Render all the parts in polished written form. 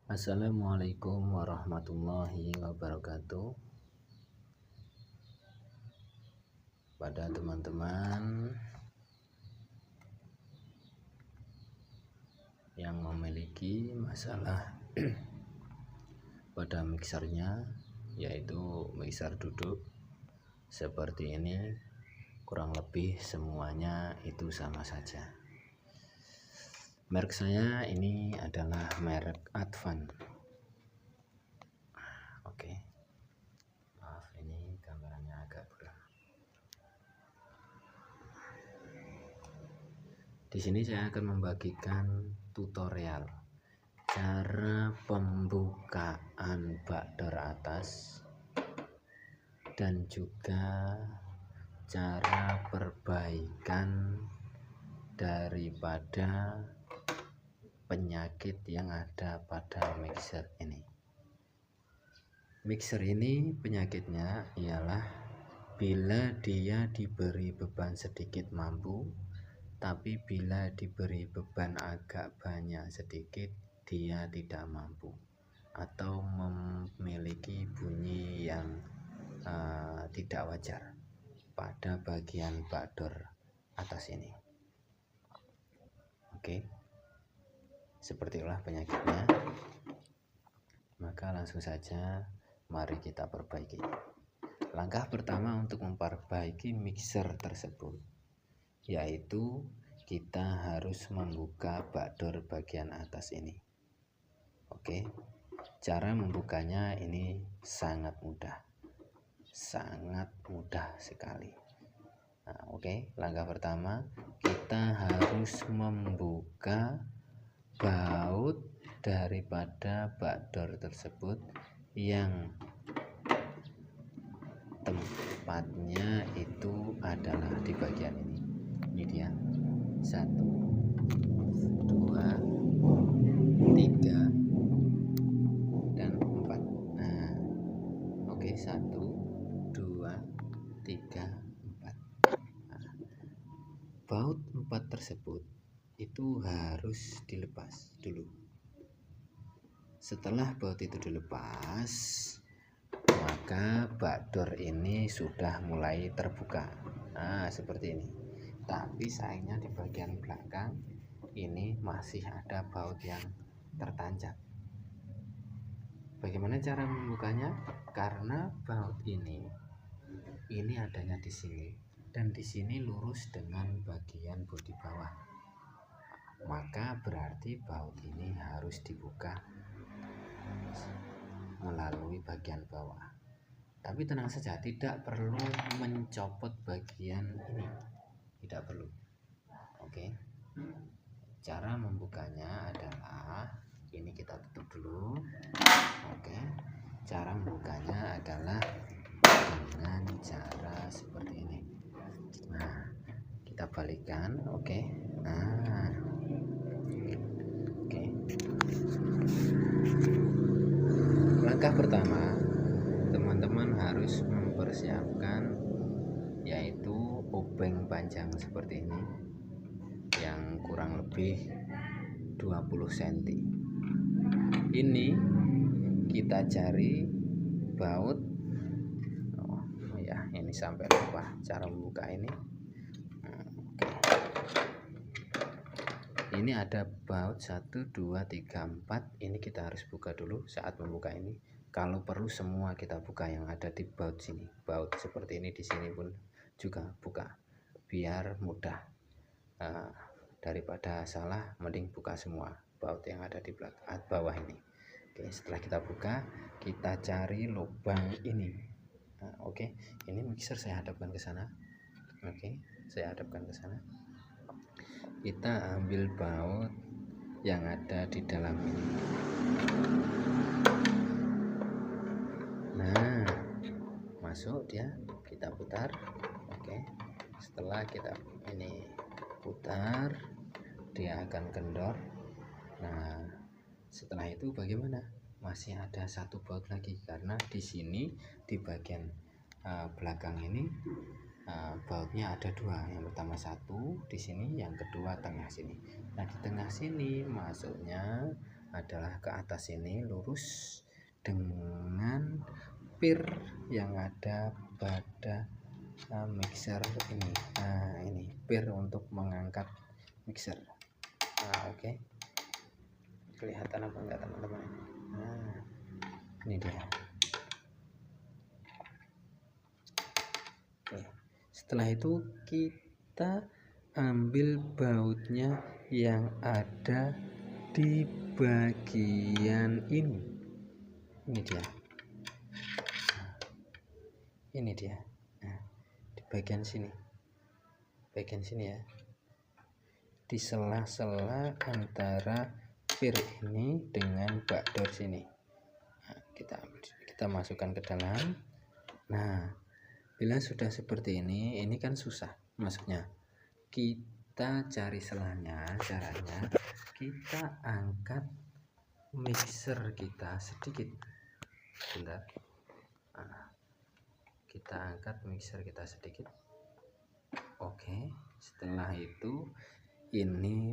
Assalamualaikum warahmatullahi wabarakatuh. Pada teman-teman yang memiliki masalah pada mixernya, yaitu mixer duduk seperti ini, kurang lebih semuanya itu sama saja. Merek saya ini adalah merek Advan. Oke. Maaf, ini gambarannya agak blur. Di sini saya akan membagikan tutorial cara pembukaan bakdor atas dan juga cara perbaikan daripada penyakit yang ada pada mixer ini. Mixer ini penyakitnya ialah bila dia diberi beban sedikit mampu, tapi bila diberi beban agak banyak sedikit dia tidak mampu, atau memiliki bunyi yang tidak wajar pada bagian bakdor atas ini. Oke, seperti itulah penyakitnya. Maka langsung saja mari kita perbaiki. Langkah pertama untuk memperbaiki mixer tersebut yaitu kita harus membuka bakdor bagian atas ini. Oke, cara membukanya ini sangat mudah sekali. Oke, langkah pertama kita harus membuka baut daripada bakdor tersebut yang tempatnya itu adalah di bagian ini. Ini dia 1, 2, 3 dan 4. Nah, oke, 1, 2, 3, 4. Baut 4 tersebut itu harus dilepas dulu. Setelah baut itu dilepas, maka bakdor ini sudah mulai terbuka. Nah, seperti ini. Tapi sayangnya di bagian belakang ini masih ada baut yang tertancap. Bagaimana cara membukanya? Karena baut ini adanya di sini dan di sini lurus dengan bagian bodi bawah. Maka berarti baut ini harus dibuka melalui bagian bawah. Tapi tenang saja, tidak perlu mencopot bagian ini, tidak perlu. Oke, cara membukanya adalah ini, kita tutup dulu. Oke, cara membukanya adalah dengan cara seperti ini. Nah, kita balikkan. Oke, nah, oke. Langkah pertama, teman-teman harus mempersiapkan yaitu obeng panjang seperti ini yang kurang lebih 20 cm. Ini kita cari baut. Oh ya, ini sampai lupa cara membuka ini. Ini ada baut 1, 2, 3, 4. Ini kita harus buka dulu saat membuka ini. Kalau perlu semua kita buka yang ada di baut sini. Baut seperti ini di sini pun juga buka biar mudah. Daripada salah, mending buka semua baut yang ada di belakang bawah ini. Oke, setelah kita buka, kita cari lubang ini. Oke, ini mixer saya hadapkan ke sana. Oke, saya hadapkan ke sana. Kita ambil baut yang ada di dalam ini. Nah, masuk dia, kita putar. Oke, setelah kita ini putar, dia akan kendor. Nah, setelah itu bagaimana? Masih ada satu baut lagi, karena di sini di bagian belakang ini bautnya ada 2. Yang pertama 1 di sini, yang kedua tengah sini. Nah, di tengah sini masuknya adalah ke atas ini lurus dengan pir yang ada pada mixer ini. Nah, ini pir untuk mengangkat mixer. Nah, oke. Kelihatan apa enggak teman-teman? Nah, ini dia. Oke. Setelah itu kita ambil bautnya yang ada di bagian ini. Ini dia. Ini dia. Nah, di bagian sini. Bagian sini ya. Di sela-sela antara pir ini dengan bakdor sini. Nah, kita masukkan ke dalam. Nah, bila sudah seperti ini kan susah masuknya. Kita cari selanya. Caranya kita angkat mixer kita sedikit. Bentar. Nah, kita angkat mixer kita sedikit. Oke, setelah itu ini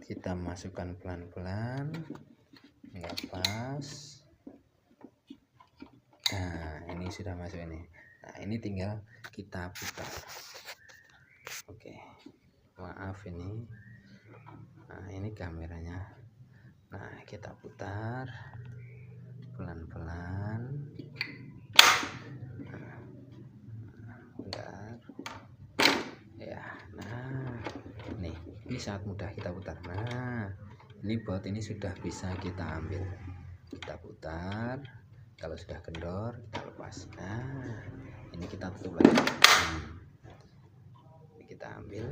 kita masukkan pelan-pelan, nggak pas. Nah, ini sudah masuk ini. Nah, ini tinggal kita putar. Oke, maaf ini. Nah, ini kameranya. Nah, kita putar pelan-pelan. Bentar. Ya, nah, ini sangat mudah kita putar. Nah, ini baut ini sudah bisa kita ambil. Kita putar. Kalau sudah kendor kita lepas. Nah, ini kita tutup lagi. Ini kita ambil.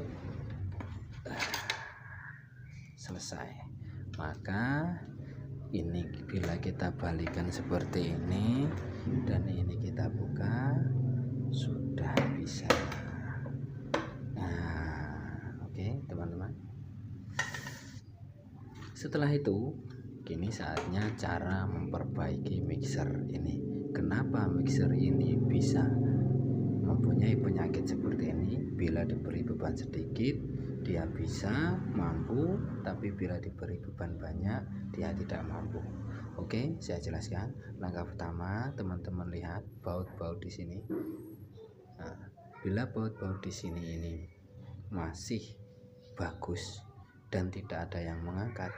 Selesai. Maka ini bila kita balikan seperti ini dan ini kita buka, sudah bisa. Nah, oke teman-teman. Setelah itu kini saatnya cara memperbaiki mixer ini. Kenapa mixer ini bisa mempunyai penyakit seperti ini? Bila diberi beban sedikit dia bisa mampu, tapi bila diberi beban banyak dia tidak mampu. Oke, saya jelaskan. Langkah pertama, teman-teman lihat baut-baut di sini. Nah, bila baut-baut di sini ini masih bagus dan tidak ada yang mengangkat,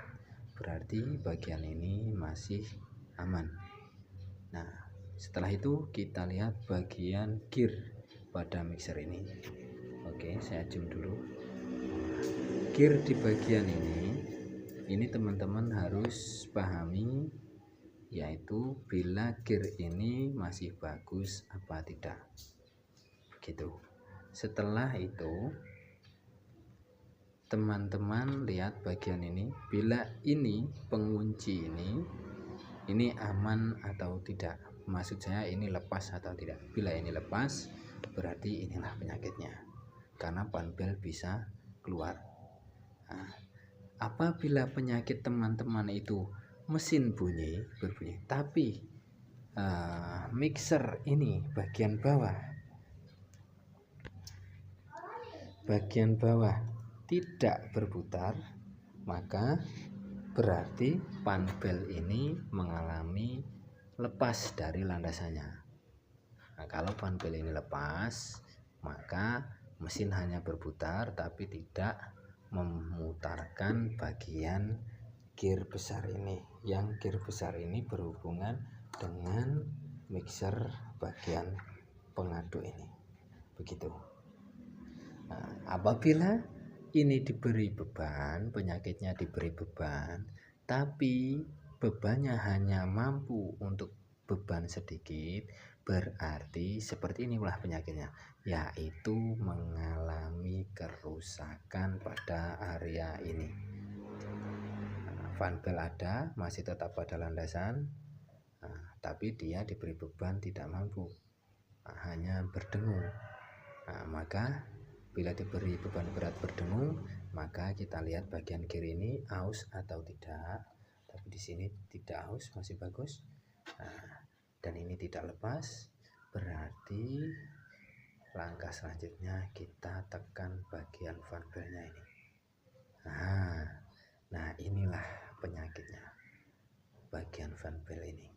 berarti bagian ini masih aman. Nah, setelah itu kita lihat bagian gear pada mixer ini. Oke, saya zoom dulu. Gear di bagian ini teman-teman harus pahami, yaitu bila gear ini masih bagus apa tidak. Begitu. Setelah itu teman-teman lihat bagian ini, bila ini pengunci ini aman atau tidak. Maksud saya ini lepas atau tidak. Bila ini lepas berarti inilah penyakitnya, karena panbel bisa keluar. Nah, apabila penyakit teman-teman itu mesin berbunyi, tapi mixer ini bagian bawah tidak berputar, maka berarti panbel ini mengalami lepas dari landasannya. Nah, kalau panbel ini lepas, maka mesin hanya berputar tapi tidak memutarkan bagian gear besar ini. Yang gear besar ini berhubungan dengan mixer bagian pengaduk ini. Begitu. Nah, apabila ini diberi beban, penyakitnya diberi beban, tapi bebannya hanya mampu untuk beban sedikit, berarti seperti inilah penyakitnya, yaitu mengalami kerusakan pada area ini. Fan bel ada, masih tetap pada landasan, tapi dia diberi beban tidak mampu, hanya berdengung. Maka bila diberi beban berat berdengung, maka kita lihat bagian kiri ini aus atau tidak. Tapi di sini tidak aus, masih bagus. Dan ini tidak lepas, berarti langkah selanjutnya kita tekan bagian fan belnya ini. Nah, Nah, inilah penyakitnya bagian fan belt ini.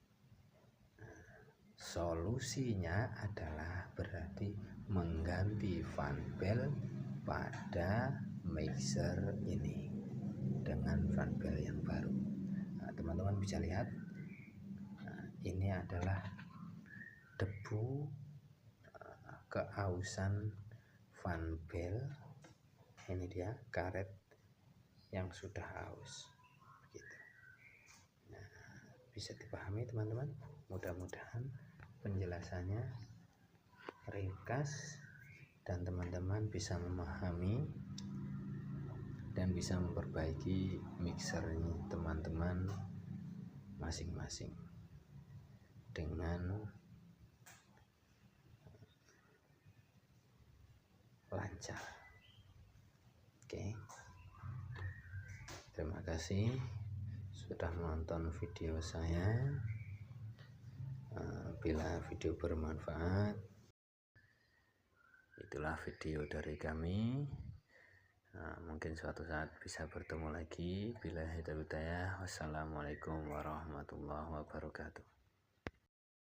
Solusinya adalah berarti mengganti fan belt pada mixer ini dengan fan belt yang baru. Nah, teman-teman bisa lihat, ini adalah debu keausan fan belt. Ini dia karet yang sudah aus begitu. Nah, bisa dipahami teman-teman, mudah-mudahan penjelasannya ringkas dan teman-teman bisa memahami dan bisa memperbaiki mixer ini teman-teman masing-masing dengan lancar. Oke, terima kasih sudah menonton video saya. Bila video bermanfaat, itulah video dari kami. Mungkin suatu saat bisa bertemu lagi. Bila hidayah, wassalamualaikum warahmatullahi wabarakatuh.